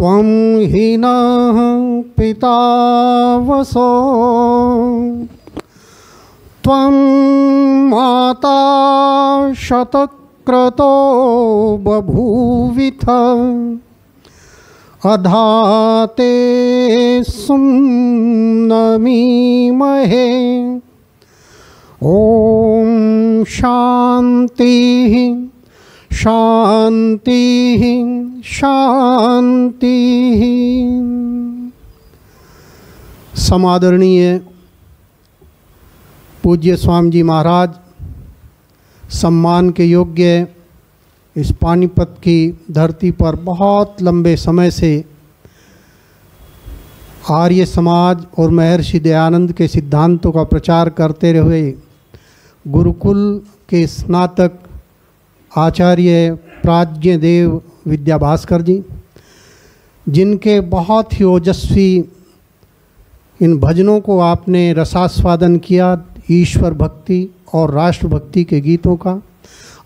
त्वं हि नः पिता वसो त्वं माता शतक्रतो बभूविथ अधाते सुम्नमीमहे। ओम शांति शांति शांति। समादरणीय पूज्य स्वामी जी महाराज, सम्मान के योग्य इस पानीपत की धरती पर बहुत लंबे समय से आर्य समाज और महर्षि दयानंद के सिद्धांतों का प्रचार करते हुए गुरुकुल के स्नातक आचार्य प्राज्ञदेव विद्याभास्कर जी, जिनके बहुत ही ओजस्वी इन भजनों को आपने रसास्वादन किया, ईश्वर भक्ति और राष्ट्र भक्ति के गीतों का।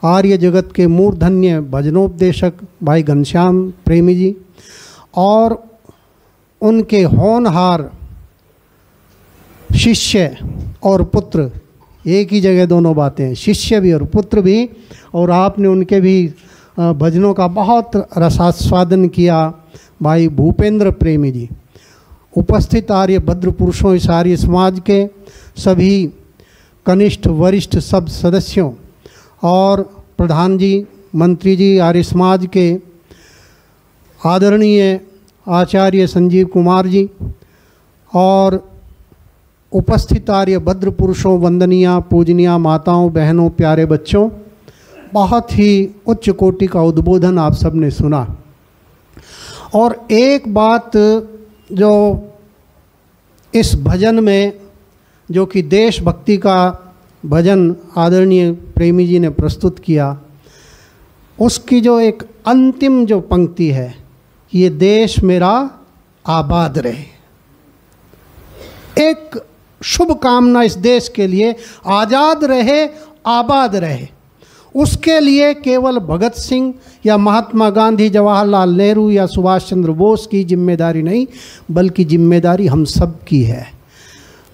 आर्य जगत के मूर्धन्य भजनोपदेशक भाई घनश्याम प्रेमी जी और उनके होनहार शिष्य और पुत्र, एक ही जगह दोनों बातें हैं, शिष्य भी और पुत्र भी, और आपने उनके भी भजनों का बहुत रसास्वादन किया भाई भूपेंद्र प्रेमी जी। उपस्थित आर्य भद्र पुरुषों, इस आर्य समाज के सभी कनिष्ठ वरिष्ठ सब सदस्यों और प्रधान जी, मंत्री जी, आर्य समाज के आदरणीय आचार्य संजीव कुमार जी और उपस्थित आर्य भद्र पुरुषों, वंदनीय पूजनीय माताओं, बहनों, प्यारे बच्चों, बहुत ही उच्च कोटि का उद्बोधन आप सब ने सुना। और एक बात जो इस भजन में, जो कि देशभक्ति का भजन आदरणीय प्रेमी जी ने प्रस्तुत किया, उसकी जो एक अंतिम जो पंक्ति है, ये देश मेरा आबाद रहे। एक शुभ कामना इस देश के लिए, आज़ाद रहे, आबाद रहे। उसके लिए केवल भगत सिंह या महात्मा गांधी, जवाहरलाल नेहरू या सुभाष चंद्र बोस की जिम्मेदारी नहीं, बल्कि जिम्मेदारी हम सब की है।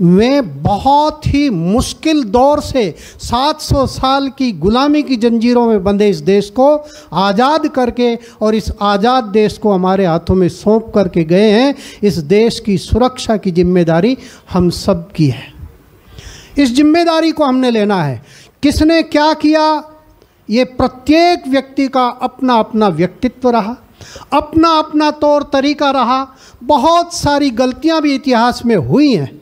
वे बहुत ही मुश्किल दौर से 700 साल की गुलामी की जंजीरों में बंधे इस देश को आज़ाद करके और इस आज़ाद देश को हमारे हाथों में सौंप करके गए हैं। इस देश की सुरक्षा की जिम्मेदारी हम सब की है। इस जिम्मेदारी को हमने लेना है। किसने क्या किया, ये प्रत्येक व्यक्ति का अपना अपना व्यक्तित्व रहा, अपना अपना तौर तरीका रहा। बहुत सारी गलतियां भी इतिहास में हुई हैं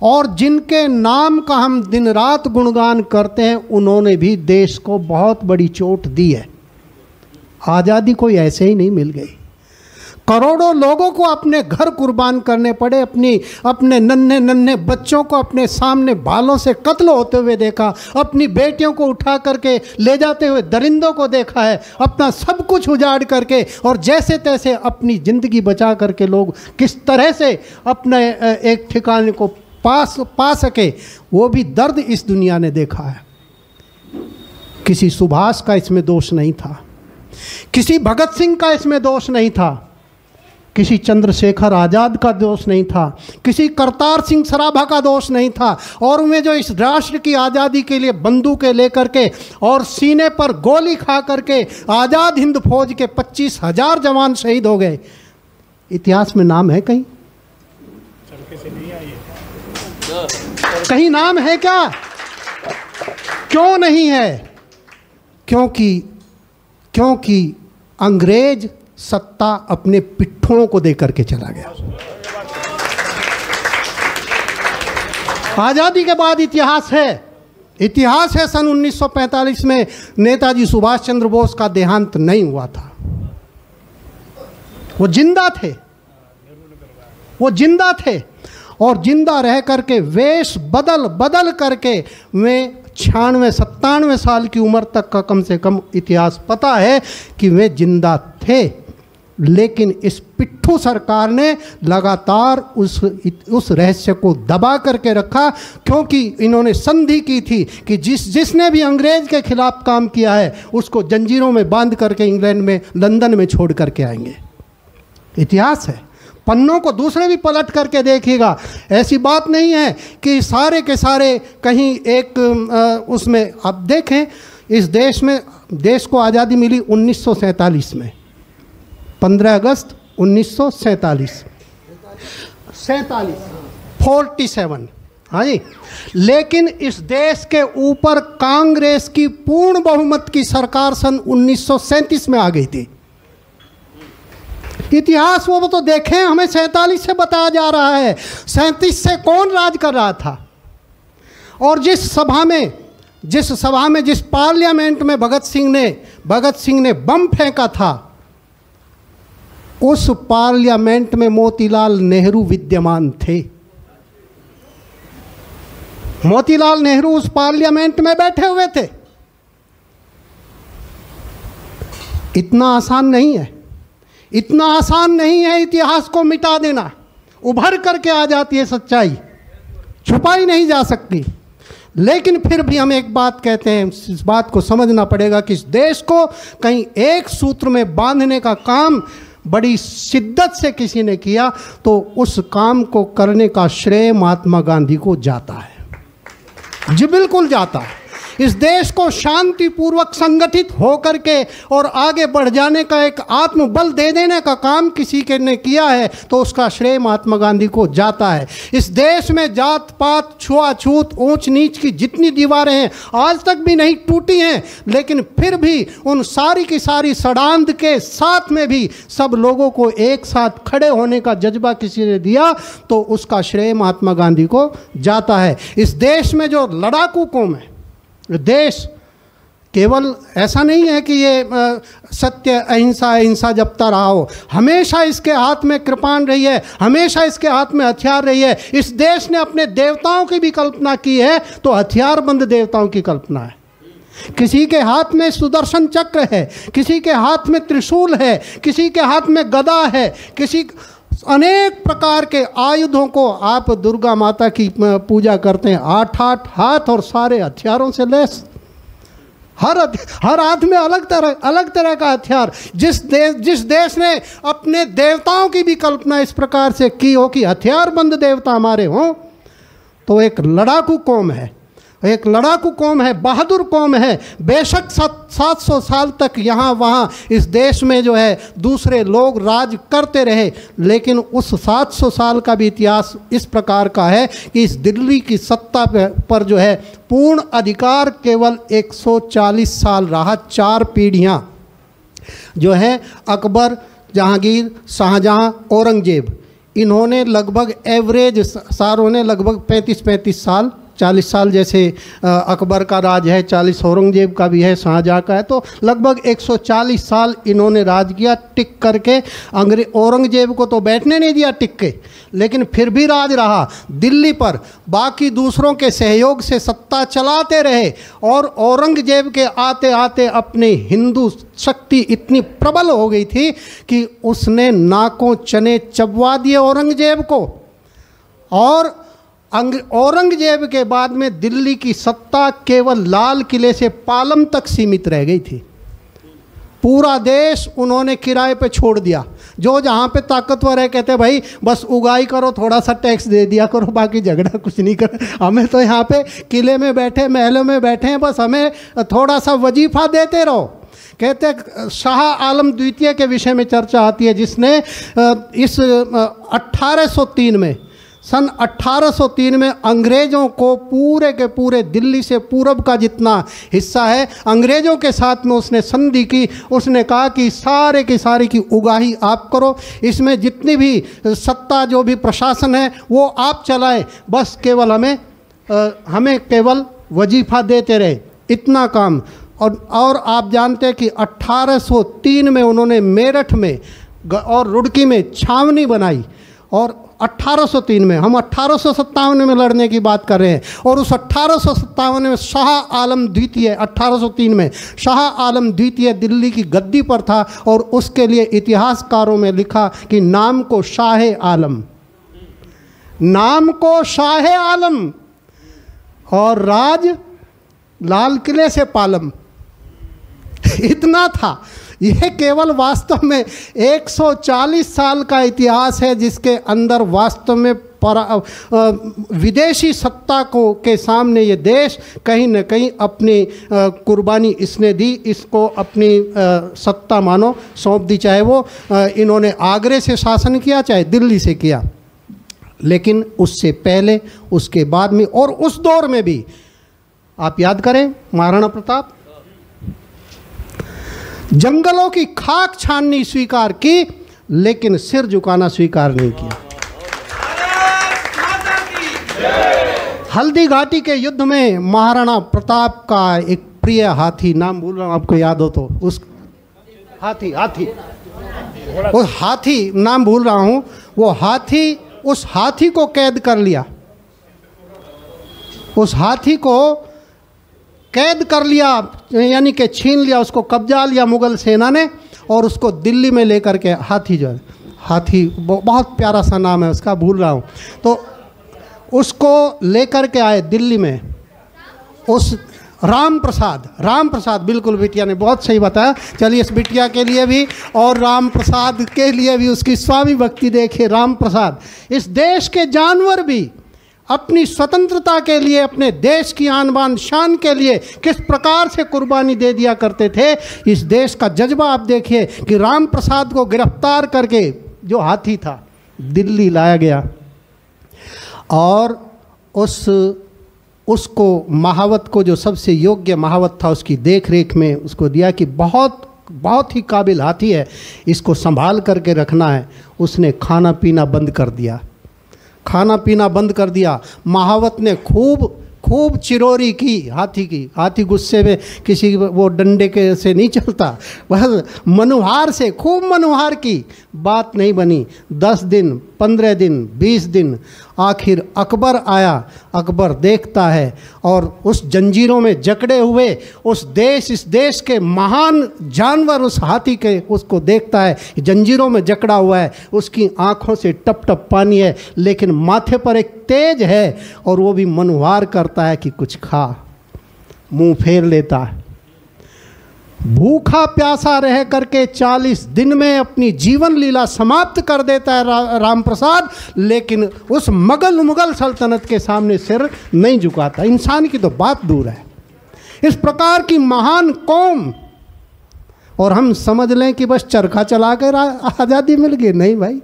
और जिनके नाम का हम दिन रात गुणगान करते हैं, उन्होंने भी देश को बहुत बड़ी चोट दी है। आज़ादी कोई ऐसे ही नहीं मिल गई। करोड़ों लोगों को अपने घर कुर्बान करने पड़े, अपने नन्हे नन्हे बच्चों को अपने सामने भालों से कत्ल होते हुए देखा, अपनी बेटियों को उठा करके ले जाते हुए दरिंदों को देखा है, अपना सब कुछ उजाड़ करके और जैसे तैसे अपनी ज़िंदगी बचा करके लोग किस तरह से अपने एक ठिकाने को पा सके, वो भी दर्द इस दुनिया ने देखा है। किसी सुभाष का इसमें दोष नहीं था, किसी भगत सिंह का इसमें दोष नहीं था, किसी चंद्रशेखर आज़ाद का दोष नहीं था, किसी करतार सिंह सराभा का दोष नहीं था। और उनमें जो इस राष्ट्र की आज़ादी के लिए बंदूकें लेकर के और सीने पर गोली खा करके आज़ाद हिंद फौज के 25,000 जवान शहीद हो गए, इतिहास में नाम है कहीं? कहीं नाम है क्या? क्यों नहीं है? क्योंकि अंग्रेज सत्ता अपने पिट्ठुओं को देकर के चला गया। आज़ादी के बाद इतिहास है सन 1945 में नेताजी सुभाष चंद्र बोस का देहांत नहीं हुआ था। वो जिंदा थे और जिंदा रह करके वेश बदल करके वे 96-97 साल की उम्र तक का कम से कम इतिहास पता है कि वे जिंदा थे। लेकिन इस पिट्ठू सरकार ने लगातार उस रहस्य को दबा करके रखा, क्योंकि इन्होंने संधि की थी कि जिसने भी अंग्रेज के खिलाफ काम किया है उसको जंजीरों में बांध करके इंग्लैंड में, लंदन में छोड़ करके आएंगे। इतिहास है। पन्नों को दूसरे भी पलट करके देखिएगा, ऐसी बात नहीं है कि सारे के सारे कहीं एक उसमें। अब देखें, इस देश में, देश को आज़ादी मिली 1947 में, 15 अगस्त 1947, 47, हाँ जी। लेकिन इस देश के ऊपर कांग्रेस की पूर्ण बहुमत की सरकार सन 1937 में आ गई थी। इतिहास वो तो देखें, हमें 47 से बताया जा रहा है। 37 से कौन राज कर रहा था? और जिस सभा में जिस पार्लियामेंट में भगत सिंह ने बम फेंका था, उस पार्लियामेंट में मोतीलाल नेहरू विद्यमान थे। मोतीलाल नेहरू उस पार्लियामेंट में बैठे हुए थे। इतना आसान नहीं है, इतना आसान नहीं है इतिहास को मिटा देना। उभर करके आ जाती है सच्चाई, छुपाई नहीं जा सकती। लेकिन फिर भी हम एक बात कहते हैं, इस बात को समझना पड़ेगा कि इस देश को कहीं एक सूत्र में बांधने का काम बड़ी शिद्दत से किसी ने किया, तो उस काम को करने का श्रेय महात्मा गांधी को जाता है। जी बिल्कुल जाता है। इस देश को शांतिपूर्वक संगठित होकर के और आगे बढ़ जाने का एक आत्मबल दे देने का काम किसी के ने किया है, तो उसका श्रेय महात्मा गांधी को जाता है। इस देश में जात पात, छुआछूत, ऊंच नीच की जितनी दीवारें हैं आज तक भी नहीं टूटी हैं, लेकिन फिर भी उन सारी की सारी सड़ांध के साथ में भी सब लोगों को एक साथ खड़े होने का जज्बा किसी ने दिया, तो उसका श्रेय महात्मा गांधी को जाता है। इस देश में जो लड़ाकू कौम है, देश केवल ऐसा नहीं है कि ये सत्य अहिंसा जपता रहा हो, हमेशा इसके हाथ में कृपाण रही है, हमेशा इसके हाथ में हथियार रही है। इस देश ने अपने देवताओं की भी कल्पना की है, तो हथियारबंद देवताओं की कल्पना है। किसी के हाथ में सुदर्शन चक्र है, किसी के हाथ में त्रिशूल है, किसी के हाथ में गदा है, किसी अनेक प्रकार के आयुधों को, आप दुर्गा माता की पूजा करते हैं, 8 हाथ और सारे हथियारों से लैस, हर हाथ में अलग तरह का हथियार। जिस देश ने अपने देवताओं की भी कल्पना इस प्रकार से की हो कि हथियारबंद देवता हमारे हों, तो एक लड़ाकू कौम है, एक लड़ाकू कौम है, बहादुर कौम है। बेशक 700 साल तक यहाँ वहाँ इस देश में जो है दूसरे लोग राज करते रहे, लेकिन उस 700 साल का भी इतिहास इस प्रकार का है कि इस दिल्ली की सत्ता पर जो है पूर्ण अधिकार केवल 140 साल रहा। 4 पीढ़ियाँ जो है, अकबर, जहांगीर, शाहजहां, औरंगजेब, इन्होंने लगभग एवरेज सारों ने लगभग 35 साल, 40 साल जैसे अकबर का राज है, 40 औरंगजेब का भी है, शाहजहां का है, तो लगभग 140 साल इन्होंने राज किया टिक करके। औरंगजेब को तो बैठने नहीं दिया टिक के, लेकिन फिर भी राज रहा दिल्ली पर। बाकी दूसरों के सहयोग से सत्ता चलाते रहे, और औरंगजेब के आते आते अपने हिंदू शक्ति इतनी प्रबल हो गई थी कि उसने नाकों चने चबवा दिए औरंगजेब को। और औरंगजेब के बाद में दिल्ली की सत्ता केवल लाल किले से पालम तक सीमित रह गई थी। पूरा देश उन्होंने किराए पे छोड़ दिया। जो जहाँ पे ताकतवर है कहते भाई बस उगाई करो, थोड़ा सा टैक्स दे दिया करो, बाकी झगड़ा कुछ नहीं कर, हमें तो यहाँ पे किले में बैठे, महलों में बैठे हैं, बस हमें थोड़ा सा वजीफा देते रहो। कहते शाह आलम द्वितीय के विषय में चर्चा आती है, जिसने इस 1803 में, सन 1803 में अंग्रेज़ों को पूरे के पूरे दिल्ली से पूरब का जितना हिस्सा है, अंग्रेज़ों के साथ में उसने संधि की। उसने कहा कि सारे की सारी की उगाही आप करो, इसमें जितनी भी सत्ता, जो भी प्रशासन है वो आप चलाएं, बस केवल हमें केवल वजीफ़ा देते रहे, इतना काम। और आप जानते हैं कि 1803 में उन्होंने मेरठ में और रुड़की में छावनी बनाई, और 1803 में, हम 1857 में लड़ने की बात कर रहे हैं, और उस 1857 में शाह आलम द्वितीय, 1803 में शाह आलम द्वितीय दिल्ली की गद्दी पर था, और उसके लिए इतिहासकारों में लिखा कि नाम को शाह आलम, नाम को शाह आलम, और राज लाल किले से पालम। इतना था। यह केवल वास्तव में 140 साल का इतिहास है जिसके अंदर वास्तव में विदेशी सत्ता को के सामने ये देश कहीं न कहीं अपनी कुर्बानी इसने दी, इसको अपनी सत्ता मानो सौंप दी। चाहे वो इन्होंने आगरे से शासन किया, चाहे दिल्ली से किया, लेकिन उससे पहले, उसके बाद में और उस दौर में भी आप याद करें, महाराणा प्रताप जंगलों की खाक छाननी स्वीकार की, लेकिन सिर झुकाना स्वीकार नहीं किया। हल्दी घाटी के युद्ध में महाराणा प्रताप का एक प्रिय हाथी, नाम भूल रहा हूँ, आपको याद हो तो, उस हाथी नाम भूल रहा हूँ, वो हाथी, उस हाथी को कैद कर लिया, उस हाथी को कैद कर लिया, यानी कि छीन लिया, उसको कब्जा लिया मुगल सेना ने, और उसको दिल्ली में लेकर के, हाथी जो है, हाथी बहुत प्यारा सा नाम है उसका, भूल रहा हूँ, तो उसको लेकर के आए दिल्ली में। उस राम प्रसाद, बिल्कुल बिटिया ने बहुत सही बताया। चलिए इस बिटिया के लिए भी और राम प्रसाद के लिए भी उसकी स्वामी भक्ति देखिए। राम प्रसाद, इस देश के जानवर भी अपनी स्वतंत्रता के लिए, अपने देश की आन बान शान के लिए किस प्रकार से कुर्बानी दे दिया करते थे। इस देश का जज्बा आप देखिए कि राम प्रसाद को गिरफ्तार करके, जो हाथी था, दिल्ली लाया गया और उसको महावत को, जो सबसे योग्य महावत था, उसकी देख रेख में उसको दिया कि बहुत ही काबिल हाथी है, इसको संभाल करके रखना है। उसने खाना पीना बंद कर दिया, खाना पीना बंद कर दिया। महावत ने खूब चिरोरी की हाथी की। हाथी गुस्से में किसी वो डंडे के से नहीं चलता, बस मनुहार से खूब मनुहार की, बात नहीं बनी। 10 दिन, 15 दिन, 20 दिन, आखिर अकबर आया। अकबर देखता है और उस जंजीरों में जकड़े हुए इस देश के महान जानवर, उस हाथी के, उसको देखता है, जंजीरों में जकड़ा हुआ है, उसकी आँखों से टप टप पानी है, लेकिन माथे पर एक तेज है और वो भी मनुहार करता है कि कुछ खा, मुंह फेर लेता है। भूखा प्यासा रह करके 40 दिन में अपनी जीवन लीला समाप्त कर देता है राम प्रसाद, लेकिन उस मुगल सल्तनत के सामने सिर नहीं झुकाता। इंसान की तो बात दूर है। इस प्रकार की महान कौम, और हम समझ लें कि बस चरखा चला कर आज़ादी मिल गई, नहीं भाई।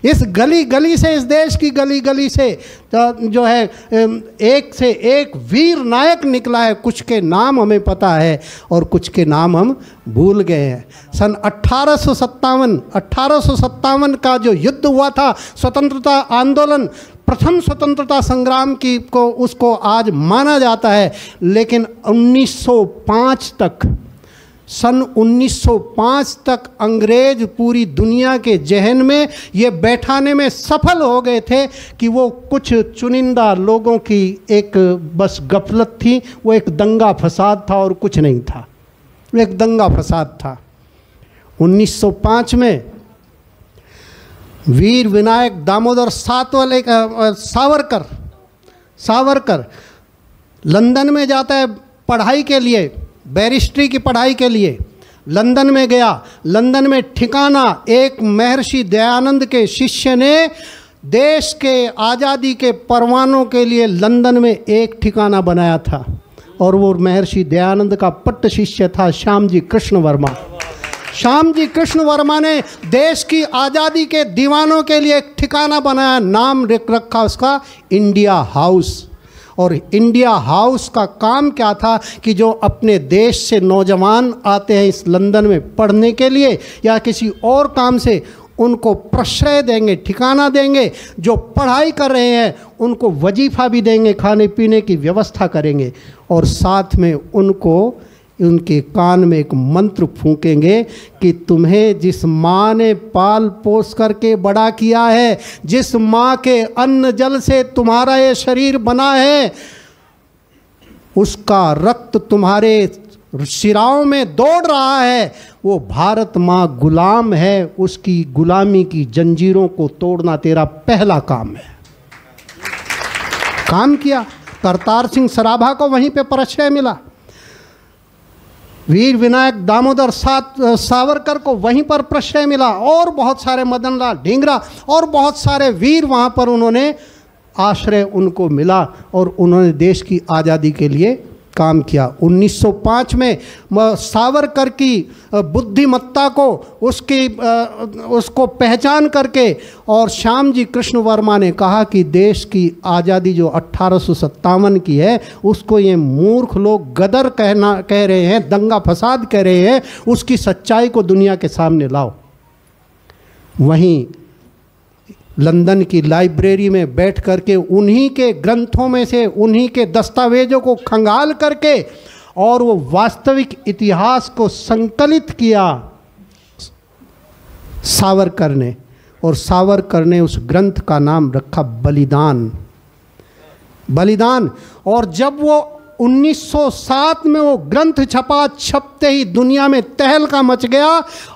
इस गली गली से, इस देश की गली गली से जो है एक से एक वीर नायक निकला है। कुछ के नाम हमें पता है और कुछ के नाम हम भूल गए हैं। सन 1857 का जो युद्ध हुआ था, स्वतंत्रता आंदोलन, प्रथम स्वतंत्रता संग्राम की को उसको आज माना जाता है, लेकिन 1905 तक, सन 1905 तक अंग्रेज पूरी दुनिया के जहन में ये बैठाने में सफल हो गए थे कि वो कुछ चुनिंदा लोगों की एक बस गफलत थी, वो एक दंगा फसाद था और कुछ नहीं था, वो एक दंगा फसाद था। 1905 में वीर विनायक दामोदर सावरकर लंदन में जाता है पढ़ाई के लिए, बैरिस्ट्री की पढ़ाई के लिए लंदन में गया। लंदन में ठिकाना एक महर्षि दयानंद के शिष्य ने देश के आज़ादी के परवानों के लिए लंदन में एक ठिकाना बनाया था, और वो महर्षि दयानंद का पट्ट शिष्य था श्यामजी कृष्ण वर्मा। श्यामजी कृष्ण वर्मा ने देश की आज़ादी के दीवानों के लिए एक ठिकाना बनाया, नाम रखा उसका इंडिया हाउस। और इंडिया हाउस का काम क्या था कि जो अपने देश से नौजवान आते हैं इस लंदन में पढ़ने के लिए या किसी और काम से, उनको प्रश्रय देंगे, ठिकाना देंगे। जो पढ़ाई कर रहे हैं उनको वजीफ़ा भी देंगे, खाने पीने की व्यवस्था करेंगे, और साथ में उनको उनके कान में एक मंत्र फूंकेंगे कि तुम्हें जिस माँ ने पाल पोस करके बड़ा किया है, जिस माँ के अन्न जल से तुम्हारा ये शरीर बना है, उसका रक्त तुम्हारे शिराओं में दौड़ रहा है, वो भारत माँ गुलाम है, उसकी गुलामी की जंजीरों को तोड़ना तेरा पहला काम है। काम किया। करतार सिंह सराभा को वहीं पे प्रश्रय मिला। वीर विनायक दामोदर सावरकर को वहीं पर प्रश्रय मिला, और बहुत सारे मदन लाल ढींगरा और बहुत सारे वीर वहाँ पर उन्होंने आश्रय उनको मिला और उन्होंने देश की आज़ादी के लिए काम किया। 1905 में सावरकर की बुद्धिमत्ता को उसको पहचान करके और श्याम जी कृष्ण वर्मा ने कहा कि देश की आज़ादी जो 1857 की है उसको ये मूर्ख लोग गदर कह रहे हैं, दंगा फसाद कह रहे हैं, उसकी सच्चाई को दुनिया के सामने लाओ। वहीं लंदन की लाइब्रेरी में बैठ करके उन्हीं के ग्रंथों में से उन्हीं के दस्तावेजों को खंगाल करके और वो वास्तविक इतिहास को संकलित किया सावरकर ने, और सावरकर ने उस ग्रंथ का नाम रखा बलिदान। बलिदान। और जब वो 1907 में वो ग्रंथ छपा, छपते ही दुनिया में तहलका मच गया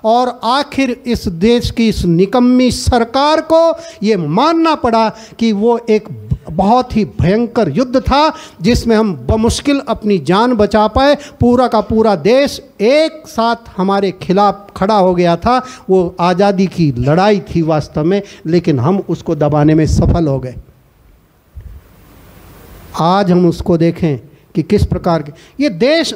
और आखिर इस देश की इस निकम्मी सरकार को ये मानना पड़ा कि वो एक बहुत ही भयंकर युद्ध था जिसमें हम बमुश्किल अपनी जान बचा पाए। पूरा का पूरा देश एक साथ हमारे खिलाफ खड़ा हो गया था। वो आज़ादी की लड़ाई थी वास्तव में, लेकिन हम उसको दबाने में सफल हो गए। आज हम उसको देखें कि किस प्रकार के ये देश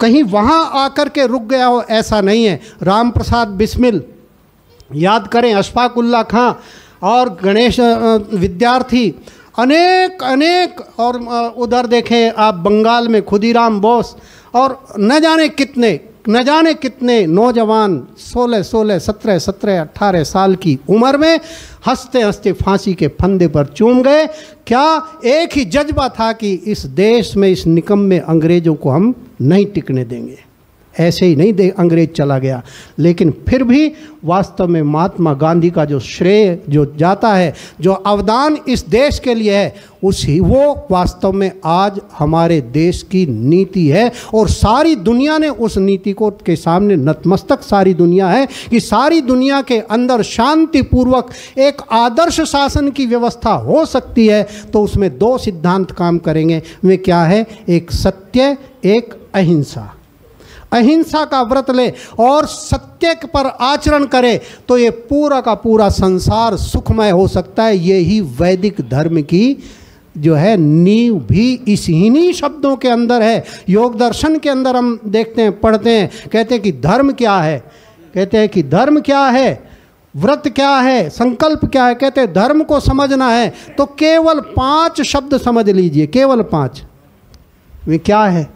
कहीं वहाँ आकर के रुक गया हो, ऐसा नहीं है। राम प्रसाद बिस्मिल याद करें, अशफाक उल्लाह खां और गणेश विद्यार्थी, अनेक और उधर देखें आप बंगाल में खुदीराम बोस और न जाने कितने नौजवान 16, 17, 18 साल की उम्र में हंसते हंसते फांसी के फंदे पर चूम गए। क्या एक ही जज्बा था कि इस देश में इस निकम्मे अंग्रेज़ों को हम नहीं टिकने देंगे। ऐसे ही नहीं अंग्रेज चला गया, लेकिन फिर भी वास्तव में महात्मा गांधी का जो श्रेय जो जाता है, जो अवदान इस देश के लिए है, वो वास्तव में आज हमारे देश की नीति है। और सारी दुनिया ने उस नीति को के सामने नतमस्तक सारी दुनिया है कि सारी दुनिया के अंदर शांतिपूर्वक एक आदर्श शासन की व्यवस्था हो सकती है तो उसमें 2 सिद्धांत काम करेंगे। वे क्या है? एक सत्य, एक अहिंसा। अहिंसा का व्रत ले और सत्य पर आचरण करे तो ये पूरा का पूरा संसार सुखमय हो सकता है। यही वैदिक धर्म की जो है नींव भी इन्हीं शब्दों के अंदर है। योग दर्शन के अंदर हम देखते हैं, पढ़ते हैं, कहते हैं कि धर्म क्या है, कहते हैं कि धर्म क्या है, व्रत क्या है, संकल्प क्या है। कहते हैं धर्म को समझना है तो केवल 5 शब्द समझ लीजिए, केवल 5। वे क्या है?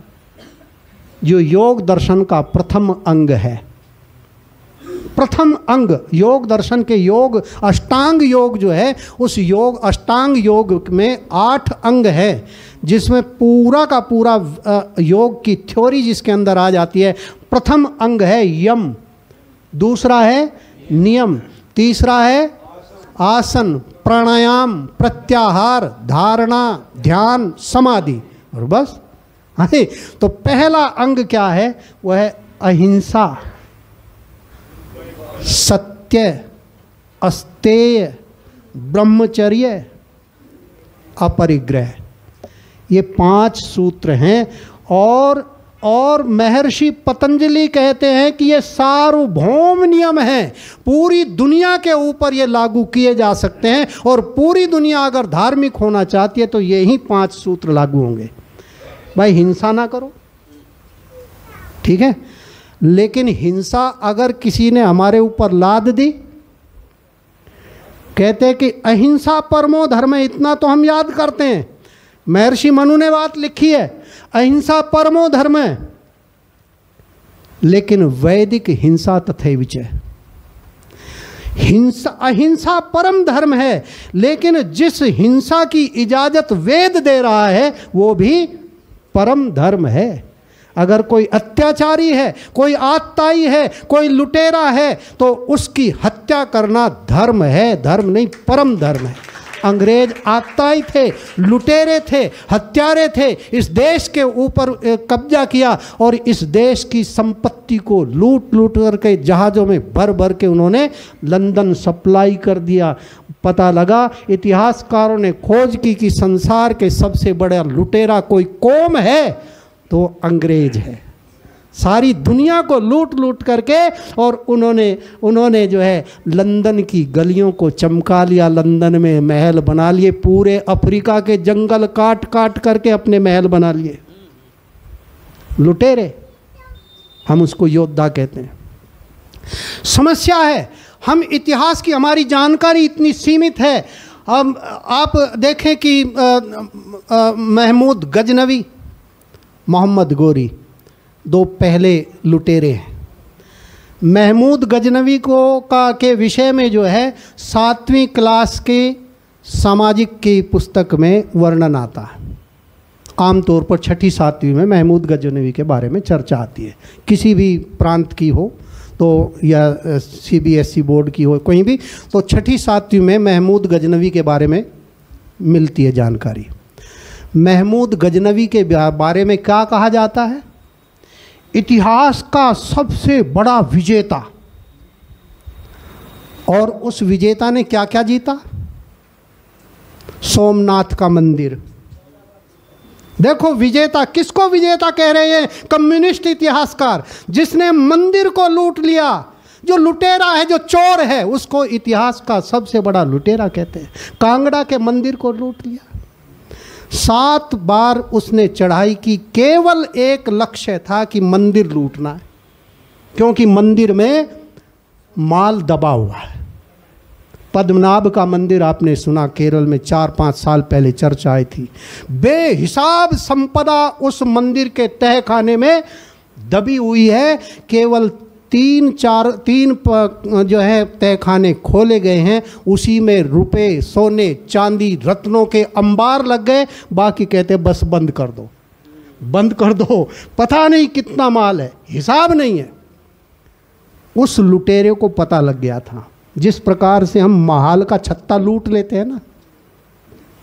जो योग दर्शन का प्रथम अंग है। प्रथम अंग योग दर्शन के योग, अष्टांग योग जो है, उस योग अष्टांग योग में 8 अंग है जिसमें पूरा का पूरा योग की थ्योरी जिसके अंदर आ जाती है। प्रथम अंग है यम, दूसरा है नियम, तीसरा है आसन, प्राणायाम, प्रत्याहार, धारणा, ध्यान, समाधि, और बस। तो पहला अंग क्या है? वह है अहिंसा, सत्य, अस्तेय, ब्रह्मचर्य, अपरिग्रह। ये 5 सूत्र हैं। और महर्षि पतंजलि कहते हैं कि ये सार्वभौम नियम हैं, पूरी दुनिया के ऊपर ये लागू किए जा सकते हैं और पूरी दुनिया अगर धार्मिक होना चाहती है तो यही 5 सूत्र लागू होंगे। भाई हिंसा ना करो, ठीक है, लेकिन हिंसा अगर किसी ने हमारे ऊपर लाद दी, कहते हैं कि अहिंसा परमो धर्म है। इतना तो हम याद करते हैं, महर्षि मनु ने बात लिखी है, अहिंसा परमो धर्म है। लेकिन वैदिक हिंसा तथैविच है। हिंसा अहिंसा परम धर्म है, लेकिन जिस हिंसा की इजाजत वेद दे रहा है वो भी परम धर्म है। अगर कोई अत्याचारी है, कोई आतताई है, कोई लुटेरा है तो उसकी हत्या करना धर्म है, धर्म नहीं परम धर्म है। अंग्रेज आतताई थे, लुटेरे थे, हत्यारे थे, इस देश के ऊपर कब्जा किया और इस देश की संपत्ति को लूट करके जहाज़ों में भर भर के उन्होंने लंदन सप्लाई कर दिया। पता लगा, इतिहासकारों ने खोज की कि संसार के सबसे बड़ा लुटेरा कोई कौम है तो अंग्रेज है। सारी दुनिया को लूट लूट करके, और उन्होंने जो है लंदन की गलियों को चमका लिया, लंदन में महल बना लिए, पूरे अफ्रीका के जंगल काट काट करके अपने महल बना लिए। लुटेरे, हम उसको योद्धा कहते हैं। समस्या है हम इतिहास की, हमारी जानकारी इतनी सीमित है। अब आप देखें कि महमूद गजनवी, मोहम्मद गोरी, दो पहले लुटेरे हैं। महमूद गजनवी के विषय में जो है 7वीं क्लास के सामाजिक की पुस्तक में वर्णन आता है। आमतौर पर 6ठी 7वीं में महमूद गजनवी के बारे में चर्चा आती है, किसी भी प्रांत की हो तो, या CBSE बोर्ड की हो, कहीं भी, तो 6ठी 7वीं में महमूद गजनवी के बारे में मिलती है जानकारी। महमूद गजनवी के बारे में क्या कहा जाता है? इतिहास का सबसे बड़ा विजेता। और उस विजेता ने क्या क्या जीता? सोमनाथ का मंदिर। देखो विजेता, किसको विजेता कह रहे हैं? कम्युनिस्ट इतिहासकार, जिसने मंदिर को लूट लिया। जो लुटेरा है, जो चोर है, उसको इतिहास का सबसे बड़ा लुटेरा कहते हैं। कांगड़ा के मंदिर को लूट लिया। 7 बार उसने चढ़ाई की, केवल एक लक्ष्य था कि मंदिर लूटना है, क्योंकि मंदिर में माल दबा हुआ है। पद्मनाभ का मंदिर आपने सुना, केरल में 4-5 साल पहले चर्चा आई थी। बेहिसाब संपदा उस मंदिर के तहखाने में दबी हुई है। केवल 3 जो है तहखाने खोले गए हैं, उसी में रुपए, सोने, चांदी, रत्नों के अंबार लग गए। बाकी कहते बस बंद कर दो, बंद कर दो, पता नहीं कितना माल है, हिसाब नहीं है। उस लुटेरे को पता लग गया था। जिस प्रकार से हम महाल का छत्ता लूट लेते हैं ना,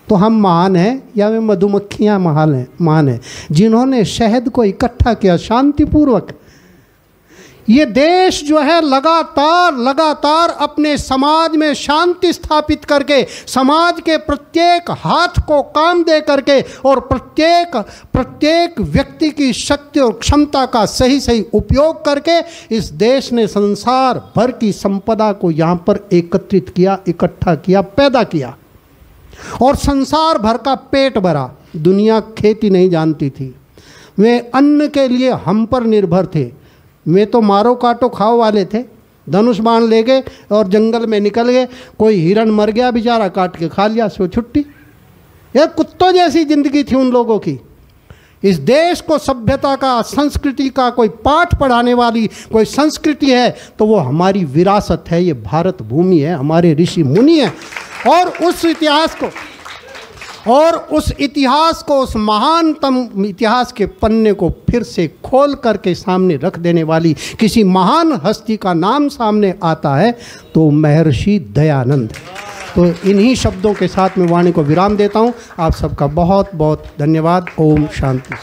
तो हम महान हैं या वे मधुमक्खियाँ महान हैं जिन्होंने शहद को इकट्ठा किया शांतिपूर्वक। ये देश जो है लगातार अपने समाज में शांति स्थापित करके, समाज के प्रत्येक हाथ को काम दे करके, और प्रत्येक व्यक्ति की शक्ति और क्षमता का सही उपयोग करके इस देश ने संसार भर की संपदा को यहाँ पर एकत्रित किया, इकट्ठा किया, पैदा किया, और संसार भर का पेट भरा। दुनिया खेती नहीं जानती थी, वे अन्न के लिए हम पर निर्भर थे। वे तो मारो काटो खाओ वाले थे, धनुष बाण ले गए और जंगल में निकल गए। कोई हिरण मर गया बेचारा, काट के खा लिया, सो छुट्टी। यह कुत्तों जैसी जिंदगी थी उन लोगों की। इस देश को सभ्यता का, संस्कृति का कोई पाठ पढ़ाने वाली कोई संस्कृति है तो वो हमारी विरासत है, ये भारत भूमि है, हमारे ऋषि मुनि हैं। और उस इतिहास को, उस महानतम इतिहास के पन्ने को फिर से खोल करके सामने रख देने वाली किसी महान हस्ती का नाम सामने आता है तो महर्षि दयानंद। तो इन्हीं शब्दों के साथ मैं वाणी को विराम देता हूँ। आप सबका बहुत बहुत धन्यवाद। ओम शांति।